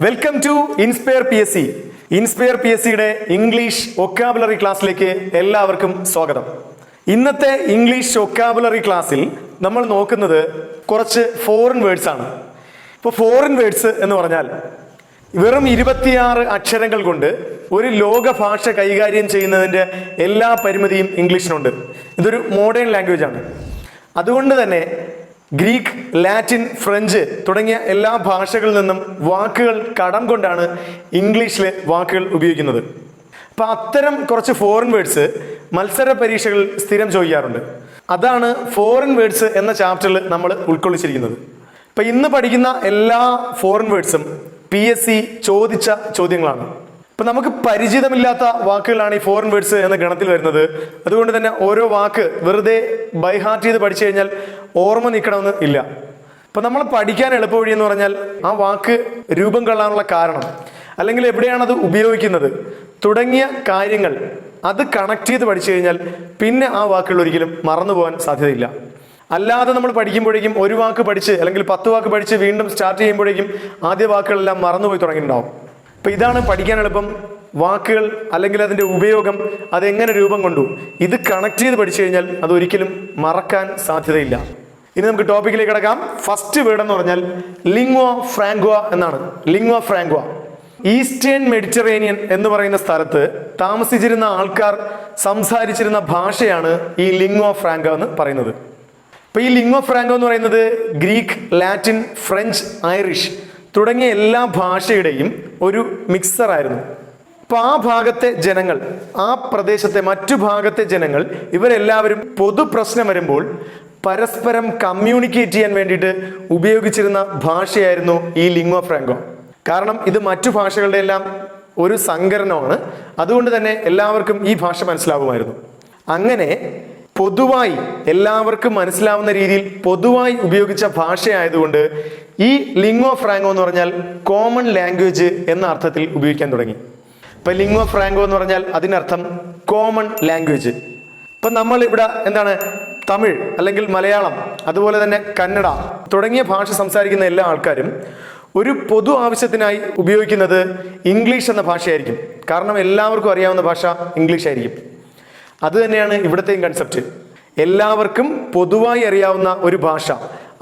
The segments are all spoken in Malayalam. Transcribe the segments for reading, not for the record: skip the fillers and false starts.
Welcome to inspire P S C. Inspire P S സിയുടെ ഇംഗ്ലീഷ് വൊക്കാബുലറി ക്ലാസ്സിലേക്ക് എല്ലാവർക്കും സ്വാഗതം. ഇന്നത്തെ ഇംഗ്ലീഷ് വൊക്കാബുലറി ക്ലാസ്സിൽ നമ്മൾ നോക്കുന്നത് കുറച്ച് ഫോറിൻ വേർഡ്സ് ആണ്. ഇപ്പോൾ ഫോറിൻ വേർഡ്സ് എന്ന് പറഞ്ഞാൽ വെറും 26 അക്ഷരങ്ങൾ കൊണ്ട് ഒരു ലോക ഭാഷ കൈകാര്യം ചെയ്യുന്നതിൻ്റെ എല്ലാ പരിമിതിയും ഇംഗ്ലീഷിനുണ്ട്. ഇതൊരു മോഡേൺ ലാംഗ്വേജ് ആണ്. അതുകൊണ്ട് തന്നെ ഗ്രീക്ക്, ലാറ്റിൻ, ഫ്രഞ്ച് തുടങ്ങിയ എല്ലാ ഭാഷകളിൽ നിന്നും വാക്കുകൾ കടം കൊണ്ടാണ് ഇംഗ്ലീഷിൽ വാക്കുകൾ ഉപയോഗിക്കുന്നത്. അപ്പം അത്തരം കുറച്ച് ഫോറിൻ വേർഡ്സ് മത്സര പരീക്ഷകൾ സ്ഥിരം ചോദിക്കാറുണ്ട്. അതാണ് ഫോറിൻ വേർഡ്സ് എന്ന ചാപ്റ്ററിൽ നമ്മൾ ഉൾക്കൊള്ളിച്ചിരിക്കുന്നത്. അപ്പം ഇന്ന് പഠിക്കുന്ന എല്ലാ ഫോറിൻ വേർഡ്സും PSC ചോദിച്ച ചോദ്യങ്ങളാണ്. ഇപ്പം നമുക്ക് പരിചിതമില്ലാത്ത വാക്കുകളാണ് ഈ ഫോറിൻ വേർഡ്സ് എന്ന ഗണത്തിൽ വരുന്നത്. അതുകൊണ്ട് തന്നെ ഓരോ വാക്ക് വെറുതെ ബൈഹാർട്ട് ചെയ്ത് പഠിച്ചു കഴിഞ്ഞാൽ ഓർമ്മ നിൽക്കണമെന്ന് ഇല്ല. അപ്പം നമ്മൾ പഠിക്കാൻ എളുപ്പവഴി എന്ന് പറഞ്ഞാൽ ആ വാക്ക് രൂപം കൊള്ളാനുള്ള കാരണം, അല്ലെങ്കിൽ എവിടെയാണത് ഉപയോഗിക്കുന്നത് തുടങ്ങിയ കാര്യങ്ങൾ അത് കണക്ട് ചെയ്ത് പഠിച്ചു കഴിഞ്ഞാൽ പിന്നെ ആ വാക്കുകൾ ഒരിക്കലും മറന്നു പോകാൻ സാധ്യതയില്ല. അല്ലാതെ നമ്മൾ പഠിക്കുമ്പോഴേക്കും ഒരു വാക്ക് പഠിച്ച് അല്ലെങ്കിൽ 10 വാക്ക് പഠിച്ച് വീണ്ടും സ്റ്റാർട്ട് ചെയ്യുമ്പോഴേക്കും ആദ്യ വാക്കുകളെല്ലാം മറന്നുപോയി തുടങ്ങിയിട്ടുണ്ടാവും. അപ്പം ഇതാണ് പഠിക്കാൻ എളുപ്പം. വാക്കുകൾ അല്ലെങ്കിൽ അതിൻ്റെ ഉപയോഗം അതെങ്ങനെ രൂപം കൊണ്ടു ഇത് കണക്ട് ചെയ്ത് പഠിച്ചു കഴിഞ്ഞാൽ അതൊരിക്കലും മറക്കാൻ സാധ്യതയില്ല. ഇനി നമുക്ക് ടോപ്പിക്കിലേക്ക് കിടക്കാം. ഫസ്റ്റ് വേർഡ് എന്ന് പറഞ്ഞാൽ ലിംഗ്വ ഫ്രാങ്ക്വ എന്നാണ്. ലിംഗ്വ ഫ്രാങ്ക്വ ഈസ്റ്റേൺ മെഡിറ്ററേനിയൻ എന്ന് പറയുന്ന സ്ഥലത്ത് താമസിച്ചിരുന്ന ആൾക്കാർ സംസാരിച്ചിരുന്ന ഭാഷയാണ് ഈ ലിംഗ്വ ഫ്രാങ്ക എന്ന് പറയുന്നത്. അപ്പോൾ ഈ ലിംഗ്വ ഫ്രാങ്ക എന്ന് പറയുന്നത് ഗ്രീക്ക്, ലാറ്റിൻ, ഫ്രഞ്ച്, ഐറിഷ് തുടങ്ങിയ എല്ലാ ഭാഷയുടെയും ഒരു മിക്സർ ആയിരുന്നു. അപ്പോൾ ആ ഭാഗത്തെ ജനങ്ങൾ, ആ പ്രദേശത്തെ മറ്റു ഭാഗത്തെ ജനങ്ങൾ ഇവരെല്ലാവരും പൊതു പ്രശ്നം വരുമ്പോൾ പരസ്പരം കമ്മ്യൂണിക്കേറ്റ് ചെയ്യാൻ വേണ്ടിയിട്ട് ഉപയോഗിച്ചിരുന്ന ഭാഷയായിരുന്നു ഈ ലിംഗ്വ ഫ്രാങ്ക്വ. കാരണം ഇത് മറ്റു ഭാഷകളുടെ എല്ലാം ഒരു സങ്കലനമാണ്. അതുകൊണ്ട് തന്നെ എല്ലാവർക്കും ഈ ഭാഷ മനസ്സിലാവുമായിരുന്നു. അങ്ങനെ പൊതുവായി എല്ലാവർക്കും മനസ്സിലാവുന്ന രീതിയിൽ പൊതുവായി ഉപയോഗിച്ച ഭാഷയായതുകൊണ്ട് ഈ ലിംഗ്വ ഫ്രാങ്കോ എന്ന് പറഞ്ഞാൽ കോമൺ ലാംഗ്വേജ് എന്ന അർത്ഥത്തിൽ ഉപയോഗിക്കാൻ തുടങ്ങി. ഇപ്പം ലിംഗ്വ ഫ്രാങ്കോ എന്ന് പറഞ്ഞാൽ അതിനർത്ഥം കോമൺ ലാംഗ്വേജ്. ഇപ്പം നമ്മൾ ഇവിടെ എന്താണ് തമിഴ് അല്ലെങ്കിൽ മലയാളം, അതുപോലെ തന്നെ കന്നഡ തുടങ്ങിയ ഭാഷ സംസാരിക്കുന്ന എല്ലാ ആൾക്കാരും ഒരു പൊതു ആവശ്യത്തിനായി ഉപയോഗിക്കുന്നത് ഇംഗ്ലീഷ് എന്ന ഭാഷയായിരിക്കും. കാരണം എല്ലാവർക്കും അറിയാവുന്ന ഭാഷ ഇംഗ്ലീഷ് ആയിരിക്കും. അത് തന്നെയാണ് ഇവിടുത്തെയും കൺസെപ്റ്റ്. എല്ലാവർക്കും പൊതുവായി അറിയാവുന്ന ഒരു ഭാഷ,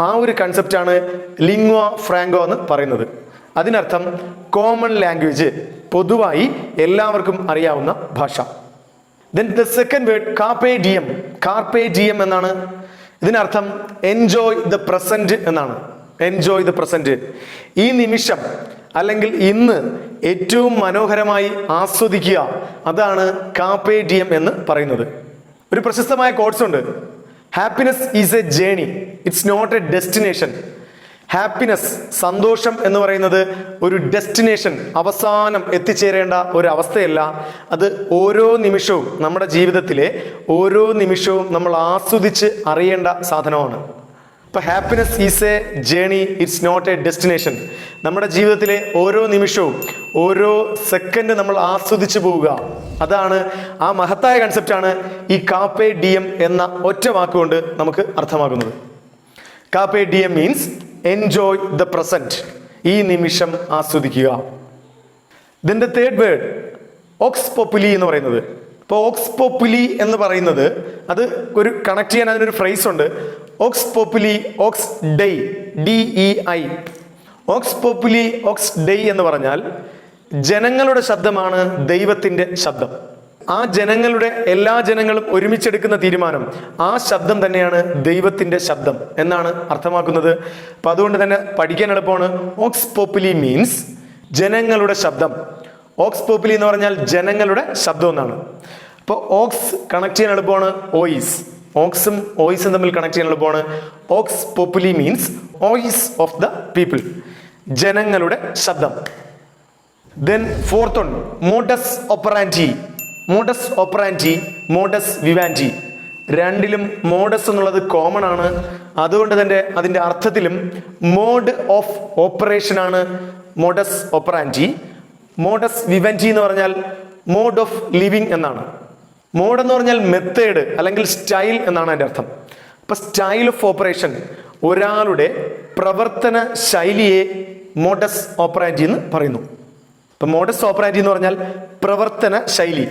ആ ഒരു കൺസെപ്റ്റാണ് ലിംഗ്വ ഫ്രാങ്കോ എന്ന് പറയുന്നത്. അതിനർത്ഥം കോമൺ ലാംഗ്വേജ്, പൊതുവായി എല്ലാവർക്കും അറിയാവുന്ന ഭാഷ. ദെൻ ദ സെക്കൻഡ് വേർഡ് കാർപെ ഡിയം. കാർപെ ഡിയം എന്നാണ്. ഇതിനർത്ഥം എൻജോയ് ദ പ്രസന്റ് എന്നാണ്. എൻജോയ് ദ പ്രസന്റ്, ഈ നിമിഷം അല്ലെങ്കിൽ ഇന്ന് ഏറ്റവും മനോഹരമായി ആസ്വദിക്കുക, അതാണ് കാർപെ ഡിയം എന്ന് പറയുന്നത്. ഒരു പ്രശസ്തമായ കോട്സ് ഉണ്ട്, happiness is a journey, it's not a destination. Happiness, സന്തോഷം എന്ന് പറയുന്നത് ഒരു ഡെസ്റ്റിനേഷൻ, അവസാനം എത്തിച്ചേരേണ്ട ഒരു അവസ്ഥയല്ല. അത് ഓരോ നിമിഷവും, നമ്മുടെ ജീവിതത്തിലെ ഓരോ നിമിഷവും നമ്മൾ ആസ്വദിച്ച് അറിയേണ്ട സാധനമാണ്. ഇപ്പം happiness is a journey, it's not a destination. നമ്മുടെ ജീവിതത്തിലെ ഓരോ നിമിഷവും ഓരോ സെക്കൻഡ് നമ്മൾ ആസ്വദിച്ച് പോവുക, അതാണ് ആ മഹത്തായ കൺസെപ്റ്റാണ് ഈ കാർപെ ഡിയം എന്ന ഒറ്റ വാക്കുകൊണ്ട് നമുക്ക് അർത്ഥമാക്കുന്നത്. കാർപെ ഡിയം മീൻസ് എൻജോയ് ദ പ്രസന്റ്, ഈ നിമിഷം ആസ്വദിക്കുക. ദെൻ ദ തേർഡ് വേർഡ് ഓക്സ് പോപ്പുലി എന്ന് പറയുന്നത്. ഇപ്പോൾ ഓക്സ് പോപ്പുലി എന്ന് പറയുന്നത് അത് ഒരു കണക്ട് ചെയ്യാൻ അതിനൊരു ഫ്രേസ് ഉണ്ട്. ഓക്സ് പോപ്പുലി ഓക്സ് ഡെയ്, DEI. ഓക്സ് പോപ്പുലി ഓക്സ് ഡെയ് എന്ന് പറഞ്ഞാൽ ജനങ്ങളുടെ ശബ്ദമാണ് ദൈവത്തിൻ്റെ ശബ്ദം. ആ ജനങ്ങളുടെ, എല്ലാ ജനങ്ങളും ഒരുമിച്ചെടുക്കുന്ന തീരുമാനം, ആ ശബ്ദം തന്നെയാണ് ദൈവത്തിൻ്റെ ശബ്ദം എന്നാണ് അർത്ഥമാക്കുന്നത്. അപ്പം അതുകൊണ്ട് തന്നെ പഠിക്കാൻ എളുപ്പമാണ്. ഓക്സ് പോപ്പുലി മീൻസ് ജനങ്ങളുടെ ശബ്ദം. ഓക്സ് പോപ്പുലി എന്ന് പറഞ്ഞാൽ ജനങ്ങളുടെ ശബ്ദം എന്നാണ്. അപ്പോൾ ഓക്സ് കണക്ട് ചെയ്യാൻ എളുപ്പമാണ് ഓയിസ്. ഓക്സും ഓയിസും തമ്മിൽ കണക്ട് ചെയ്യാൻ എളുപ്പമാണ്. ഓക്സ് പോപ്പുലി means voice of the people, ജനങ്ങളുടെ ശബ്ദം. ദെൻ ഫോർത്ത് വൺ മോഡസ് ഓപ്പറാൻഡി. മോഡസ് ഓപ്പറാൻഡി, മോഡസ് വിവാൻഡി, രണ്ടിലും മോഡസ് എന്നുള്ളത് കോമൺ ആണ്. അതുകൊണ്ട് തന്നെ അതിൻ്റെ അർത്ഥത്തിലും മോഡ് ഓഫ് ഓപ്പറേഷൻ ആണ് മോഡസ് ഓപ്പറാൻഡി. മോഡസ് വിവൻഡി എന്ന് പറഞ്ഞാൽ മോഡ് ഓഫ് ലിവിങ് എന്നാണ്. മോഡ് എന്ന് പറഞ്ഞാൽ മെത്തേഡ് അല്ലെങ്കിൽ സ്റ്റൈൽ എന്നാണ് അതിൻ്റെ അർത്ഥം. അപ്പം സ്റ്റൈൽ ഓഫ് ഓപ്പറേഷൻ ഒരാളുടെ പ്രവർത്തന ശൈലിയെ മോഡസ് ഓപ്പറാൻഡി എന്ന് പറയുന്നു. ഇപ്പം മോഡസ് ഓപ്പറാൻഡി എന്ന് പറഞ്ഞാൽ പ്രവർത്തന ശൈലി.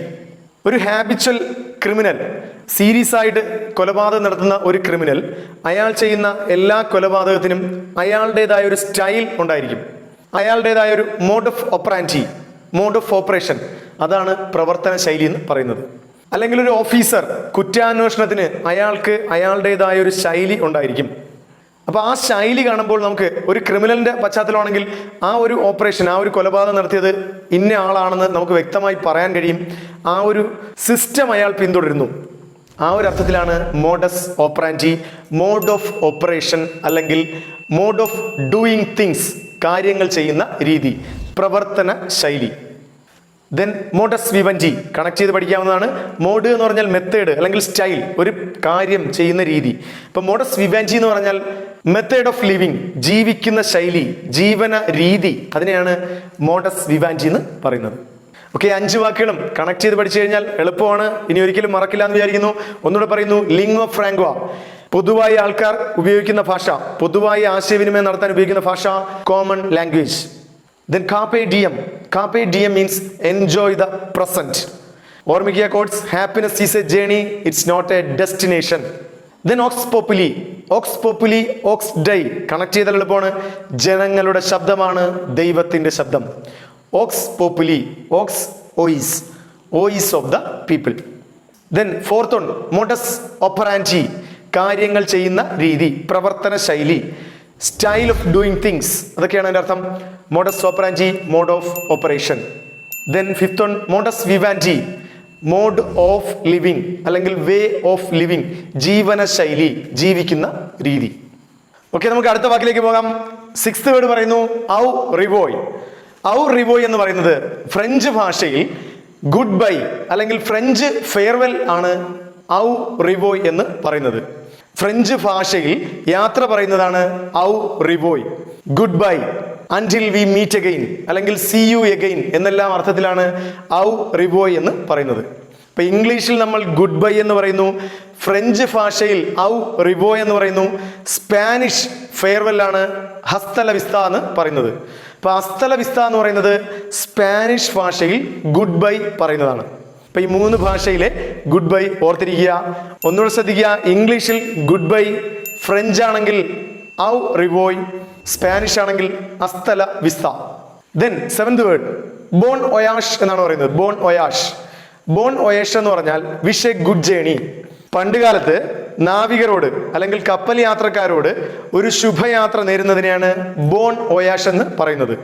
ഒരു ഹാബിച്വൽ ക്രിമിനൽ, സീരിയസ് ആയിട്ട് കൊലപാതകം നടത്തുന്ന ഒരു ക്രിമിനൽ, അയാൾ ചെയ്യുന്ന എല്ലാ കൊലപാതകത്തിനും അയാളുടേതായ ഒരു സ്റ്റൈൽ ഉണ്ടായിരിക്കും, അയാളുടേതായ ഒരു mode of operandi, mode of operation, അതാണ് പ്രവർത്തന ശൈലി എന്ന് പറയുന്നത്. അല്ലെങ്കിൽ ഒരു ഓഫീസർ കുറ്റാന്വേഷണത്തിന് അയാൾക്ക് അയാളുടേതായ ഒരു ശൈലി ഉണ്ടായിരിക്കും. അപ്പോൾ ആ ശൈലി കാണുമ്പോൾ നമുക്ക് ഒരു ക്രിമിനലിന്റെ പശ്ചാത്തലമാണെങ്കിൽ ആ ഒരു ഓപ്പറേഷൻ, ആ ഒരു കൊലപാതകം നടത്തിയത് ഇന്ന ആളാണെന്ന് നമുക്ക് വ്യക്തമായി പറയാൻ കഴിയും. ആ ഒരു സിസ്റ്റം അയാൾ പിന്തുടരുന്നു. ആ ഒരു അർത്ഥത്തിലാണ് modus operandi, mode of operation അല്ലെങ്കിൽ മോഡ് ഓഫ് ഡൂയിങ് തിങ്സ്, കാര്യങ്ങൾ ചെയ്യുന്ന രീതി, പ്രവർത്തന ശൈലി. ദെൻ മോഡസ് വിവഞ്ചി കണക്ട് ചെയ്ത് പഠിക്കാവുന്നതാണ്. മോഡ് എന്ന് പറഞ്ഞാൽ മെത്തേഡ് അല്ലെങ്കിൽ സ്റ്റൈൽ, ഒരു കാര്യം ചെയ്യുന്ന രീതി. ഇപ്പൊ മോഡസ് വിവഞ്ചി എന്ന് പറഞ്ഞാൽ മെത്തേഡ് ഓഫ് ലിവിങ്, ജീവിക്കുന്ന ശൈലി, ജീവന രീതി, അതിനെയാണ് മോഡസ് വിവാഞ്ചി എന്ന് പറയുന്നത്. ഓക്കെ, 5 വാക്കുകളും കണക്ട് ചെയ്ത് പഠിച്ചു കഴിഞ്ഞാൽ എളുപ്പമാണ്. ഇനി ഒരിക്കലും മറക്കില്ല എന്ന് വിചാരിക്കുന്നു. ഒന്നുകൂടെ പറയുന്നു, ലിംഗ്വ ഫ്രാങ്ക്വ, പൊതുവായി ആൾക്കാർ ഉപയോഗിക്കുന്ന ഭാഷ, പൊതുവായി ആശയവിനിമയം നടത്താൻ ഉപയോഗിക്കുന്ന ഭാഷ, common language. Then carpe diem. Carpe diem means enjoy the present. ഓർമ്മിക്കുക quotes, happiness is a journey, it's not a destination. Then ഓക്സ് പോപ്പുലി. ഓക്സ് പോപ്പുലി, ഓക്സ് ഡൈ കണക്ട് ചെയ്താൽ എളുപ്പമാണ്. ജനങ്ങളുടെ ശബ്ദമാണ് ദൈവത്തിന്റെ ശബ്ദം. ഓക്സ് പോപ്പുലി, ഓക്സ് ഓയിസ്, voice of the people. Then fourth one, മോഡസ് ഓപ്പറാൻഡി, കാര്യങ്ങൾ ചെയ്യുന്ന രീതി, പ്രവർത്തന ശൈലി, സ്റ്റൈൽ ഓഫ് ഡൂയിങ് തിങ്സ്, അതൊക്കെയാണ് അതിൻ്റെ അർത്ഥം. മോഡസ് operandi, mode of operation. Then fifth one, മോഡസ് വിവാൻഡി, മോഡ് ഓഫ് ലിവിങ് അല്ലെങ്കിൽ വേ ഓഫ് ലിവിങ്, ജീവന ശൈലി, ജീവിക്കുന്ന രീതി. ഓക്കെ, നമുക്ക് അടുത്ത വാക്കിലേക്ക് പോകാം. 6th വേർഡ് പറയുന്നു ഔ റിവോയ്. ഔ റിവോയ് എന്ന് പറയുന്നത് ഫ്രഞ്ച് ഭാഷയിൽ ഗുഡ് ബൈ അല്ലെങ്കിൽ ഫ്രഞ്ച് ഫെയർവെൽ ആണ് ഔ റിവോയ് എന്ന് പറയുന്നത്. ഫ്രഞ്ച് ഭാഷയിൽ യാത്ര പറയുന്നതാണ് ഔ റിവോയ്. Goodbye, until we meet again അല്ലെങ്കിൽ സീ യു അഗെയിൻ എന്നെല്ലാം അർത്ഥത്തിലാണ് ഔ റിവോയ് എന്ന് പറയുന്നത്. ഇപ്പൊ ഇംഗ്ലീഷിൽ നമ്മൾ ഗുഡ് ബൈ എന്ന് പറയുന്നു, ഫ്രഞ്ച് ഭാഷയിൽ ഔ റിവോയ് എന്ന് പറയുന്നു, സ്പാനിഷ് ഫെയർവെൽ ആണ് ഹസ്തലവിസ്ത എന്ന് പറയുന്നത്. ഇപ്പൊ ഹസ്തലവിസ്ത എന്ന് പറയുന്നത് സ്പാനിഷ് ഭാഷയിൽ ഗുഡ് ബൈ പറയുന്നതാണ്. ഇപ്പൊ ഈ 3 ഭാഷയിലെ ഗുഡ് ബൈ ഓർത്തിരിക്കുക. ഒന്നുകൂടെ ശ്രദ്ധിക്കുക, ഇംഗ്ലീഷിൽ ഗുഡ് ബൈ, ഫ്രഞ്ച് ആണെങ്കിൽ ഔ റിവോയ്, സ്പാനിഷ് ആണെങ്കിൽ അസ്തല വിസ്ത. ദെൻ 7th വേർഡ് ബോൺ ഒയാഷ് എന്നാണ് പറയുന്നത്. ബോൺ ഒയാഷ്. ബോൺ ഒയേഷ് എന്ന് പറഞ്ഞാൽ വിഷ് എ ഗുഡ് ജേണി. പണ്ട് കാലത്ത് നാവികരോട് അല്ലെങ്കിൽ കപ്പൽ യാത്രക്കാരോട് ഒരു ശുഭയാത്ര നേരുന്നതിനെയാണ് ബോൺ ഒയാഷ് എന്ന് പറയുന്നത്.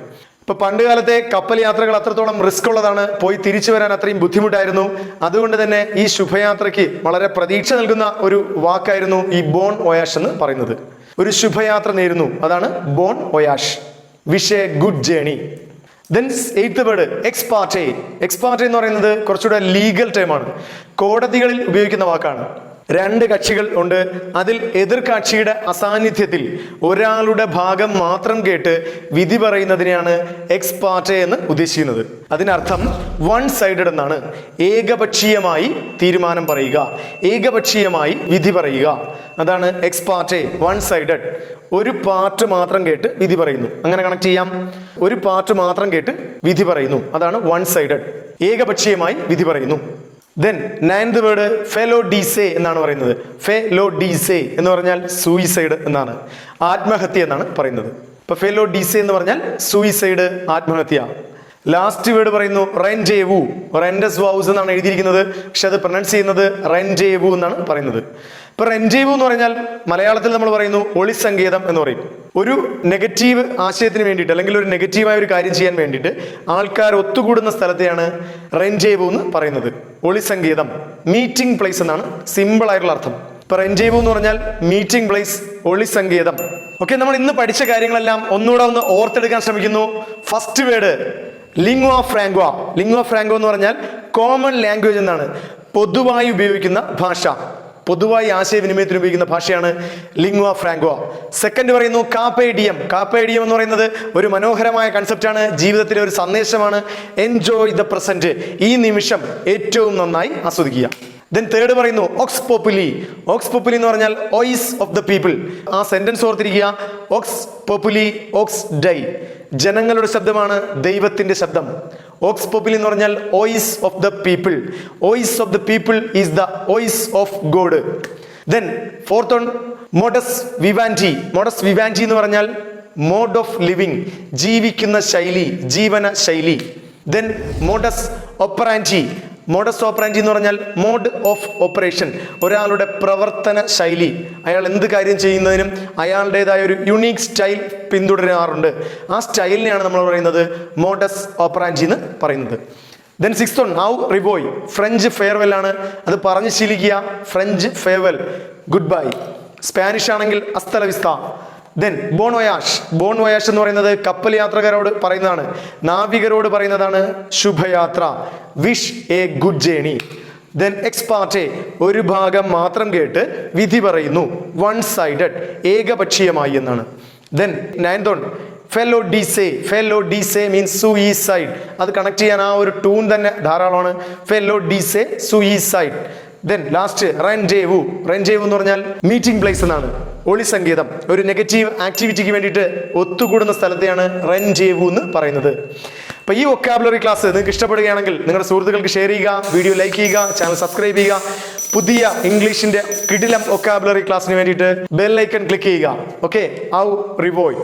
ഇപ്പൊ പണ്ട് കാലത്തെ കപ്പൽ യാത്രകൾ അത്രത്തോളം റിസ്ക് ഉള്ളതാണ്, പോയി തിരിച്ചു വരാൻ അത്രയും ബുദ്ധിമുട്ടായിരുന്നു. അതുകൊണ്ട് തന്നെ ഈ ശുഭയാത്രയ്ക്ക് വളരെ പ്രതീക്ഷ നൽകുന്ന ഒരു വാക്കായിരുന്നു ഈ ബോൺ ഒയാഷ് എന്ന് പറയുന്നത്. ഒരു ശുഭയാത്ര നേരുന്നു, അതാണ് ബോൺ ഒയാഷ്. Wish a good journey. Then 8th word എക്സ് പാർട്ടെ. എക്സ് പാർട്ടെ എന്ന് പറയുന്നത് കുറച്ചുകൂടെ ലീഗൽ ടേമാണ്, കോടതികളിൽ ഉപയോഗിക്കുന്ന വാക്കാണ്. 2 കക്ഷികൾ ഉണ്ട്, അതിൽ എതിർ കക്ഷിയുടെ അസാന്നിധ്യത്തിൽ ഒരാളുടെ ഭാഗം മാത്രം കേട്ട് വിധി പറയുന്നതിനെയാണ് എക്സ് പാർട്ടെ എന്ന് ഉദ്ദേശിക്കുന്നത്. അതിനർത്ഥം വൺ സൈഡഡ് എന്നാണ്. ഏകപക്ഷീയമായി തീരുമാനം പറയുക, ഏകപക്ഷീയമായി വിധി പറയുക, അതാണ് എക്സ് പാർട്ടെ, വൺ സൈഡഡ്. ഒരു പാർട്ട് മാത്രം കേട്ട് വിധി പറയുന്നു, അങ്ങനെ കണക്ട് ചെയ്യാം. ഒരു പാർട്ട് മാത്രം കേട്ട് വിധി പറയുന്നു, അതാണ് വൺ സൈഡഡ്, ഏകപക്ഷീയമായി വിധി പറയുന്നു. ദെൻ 9th വേർഡ് ഫെലോ ഡീസേ എന്നാണ് പറയുന്നത്. ഫെലോ ഡീസേ എന്ന് പറഞ്ഞാൽ സൂയിസൈഡ് എന്നാണ്, ആത്മഹത്യ എന്നാണ് പറയുന്നത്. ഇപ്പൊ ഫെലോ ഡീസേ എന്ന് പറഞ്ഞാൽ സൂയിസൈഡ്, ആത്മഹത്യ. ലാസ്റ്റ് വേർഡ് പറയുന്നു റെൻഡേവു. റെൻഡസ് വൗസ് എന്നാണ് എഴുതിയിരിക്കുന്നത്, പക്ഷെ അത് പ്രൊനൗൺസ് ചെയ്യുന്നത് റെൻഡേവു എന്നാണ് പറയുന്നത്. ഇപ്പൊ റെൻഡേവു എന്ന് പറഞ്ഞാൽ മലയാളത്തിൽ നമ്മൾ പറയുന്നു ഒളിസങ്കേതം എന്ന് പറയും. ഒരു നെഗറ്റീവ് ആശയത്തിന് വേണ്ടിയിട്ട് അല്ലെങ്കിൽ ഒരു നെഗറ്റീവായ ഒരു കാര്യം ചെയ്യാൻ വേണ്ടിയിട്ട് ആൾക്കാർ ഒത്തുകൂടുന്ന സ്ഥലത്തെയാണ് റെൻഡേവു എന്ന് പറയുന്നത്. ഒളിസങ്കേതം, മീറ്റിംഗ് പ്ലേസ് എന്നാണ് സിമ്പിൾ ആയിട്ടുള്ള അർത്ഥം. ഇപ്പൊ റെൻഡേവു എന്ന് പറഞ്ഞാൽ മീറ്റിംഗ് പ്ലേസ്, ഒളിസങ്കേതം. ഓക്കെ, നമ്മൾ ഇന്ന് പഠിച്ച കാര്യങ്ങളെല്ലാം ഒന്നുകൂടെ ഒന്ന് ഓർത്തെടുക്കാൻ ശ്രമിക്കുന്നു. First word ലിംഗ്വ ഫ്രാങ്ക്വ. ലിംഗ്വ ഫ്രാങ്ക്വ എന്ന് പറഞ്ഞാൽ കോമൺ ലാംഗ്വേജ് എന്നാണ്, പൊതുവായി ഉപയോഗിക്കുന്ന ഭാഷ, പൊതുവായി ആശയവിനിമയത്തിന് ഉപയോഗിക്കുന്ന ഭാഷയാണ് ലിംഗ്വ ഫ്രാങ്ക്വ. സെക്കൻഡ് പറയുന്നു കാർപെ ഡിയം. കാർപെ ഡിയം എന്ന് പറയുന്നത് ഒരു മനോഹരമായ കൺസെപ്റ്റാണ്, ജീവിതത്തിലെ ഒരു സന്ദേശമാണ്. Enjoy the present. ഈ നിമിഷം ഏറ്റവും നന്നായി ആസ്വദിക്കുക. ദെൻ തേർഡ് പറയുന്നു ഓക്സ് പോപ്പുലി. ഓക്സ് പോപ്പുലി എന്ന് പറഞ്ഞാൽ വോയിസ് ഓഫ് ദ പീപ്പിൾ. ആ സെന്റൻസ് ഓർത്തിരിക്കുക. ഓക്സ് പോപ്പുലി ഓക്സ് ഡൈ. ജനങ്ങളുടെ ശബ്ദമാണ് ദൈവത്തിന്റെ ശബ്ദം. ഓക്സ് പോപ്പുലി എന്ന് പറഞ്ഞാൽ voice of the people. Voice of the people is the voice of God. Then fourth one മോഡസ് വിവാൻഡി. മോഡസ് വിവാൻഡി എന്ന് പറഞ്ഞാൽ മോഡ് ഓഫ് ലിവിങ്, ജീവിക്കുന്ന ശൈലി, ജീവന ശൈലി. ദെൻ മോഡസ് ഓപ്പറാൻഡി. മോഡസ് ഓപ്പറാൻഡി എന്ന് പറഞ്ഞാൽ മോഡ് ഓഫ് ഓപ്പറേഷൻ, ഒരാളുടെ പ്രവർത്തന ശൈലി. അയാൾ എന്ത് കാര്യം ചെയ്യുന്നതിനും അയാളുടേതായ ഒരു യുണീക്ക് സ്റ്റൈൽ പിന്തുടരാറുണ്ട്. ആ സ്റ്റൈലിനെയാണ് നമ്മൾ പറയുന്നത് മോഡസ് ഓപ്പറാൻഡി എന്ന് പറയുന്നത്. ദെൻ സിക്സ്ത് വൺ ഹൗ റിവോയ്. ഫ്രഞ്ച് ഫെയർവെൽ ആണ്, അത് പറഞ്ഞ് ശീലിക്കുക. French farewell goodbye. Spanish ആണെങ്കിൽ അസ്തലവിസ്ത. ദെൻ ബോൺ വയാഷ്. ബോൺ വയാഷ് എന്ന് പറയുന്നത് കപ്പൽ യാത്രക്കാരോട് പറയുന്നതാണ്, നാവികരോട് പറയുന്നതാണ് ശുഭയാത്ര. Wish a good journey. Then എക്സ് പാർട്ടെ, ഒരു ഭാഗം മാത്രം കേട്ട് വിധി പറയുന്നു. വൺ സൈഡഡ്, ഏകപക്ഷീയമായി എന്നാണ്. ദെൻ നയൻത് വൺ ഫെല്ലോ ഡിസേ. ഫെല്ലോ ഡിസേ മീൻസ് സൂയിസൈഡ്. അത് കണക്ട് ചെയ്യാൻ ആ ഒരു ടൂൺ തന്നെ ധാരാളമാണ്. ഫെല്ലോ ഡിസേ സൂയിസൈഡ്. ദെൻ ലാസ്റ്റ് റെൻഡേവു. റെൻഡേവു എന്ന് പറഞ്ഞാൽ മീറ്റിംഗ് പ്ലേസ് എന്നാണ്, ഒളി സംഗീതം. ഒരു നെഗറ്റീവ് ആക്ടിവിറ്റിക്ക് വേണ്ടിയിട്ട് ഒത്തുകൂടുന്ന സ്ഥലത്തെയാണ് റെൻഡേവു എന്ന് പറയുന്നത്. അപ്പോൾ ഈ വൊക്കാബുലറി ക്ലാസ് നിങ്ങൾക്ക് ഇഷ്ടപ്പെടുകയാണെങ്കിൽ നിങ്ങളുടെ സുഹൃത്തുക്കൾക്ക് ഷെയർ ചെയ്യുക, വീഡിയോ ലൈക്ക് ചെയ്യുക, ചാനൽ സബ്സ്ക്രൈബ് ചെയ്യുക. പുതിയ ഇംഗ്ലീഷിന്റെ കിടിലം വൊക്കാബുലറി ക്ലാസ്സിന് വേണ്ടിയിട്ട് ബെൽ ഐക്കൺ ക്ലിക്ക് ചെയ്യുക. ഓക്കെ, ഔ റിവോയ്.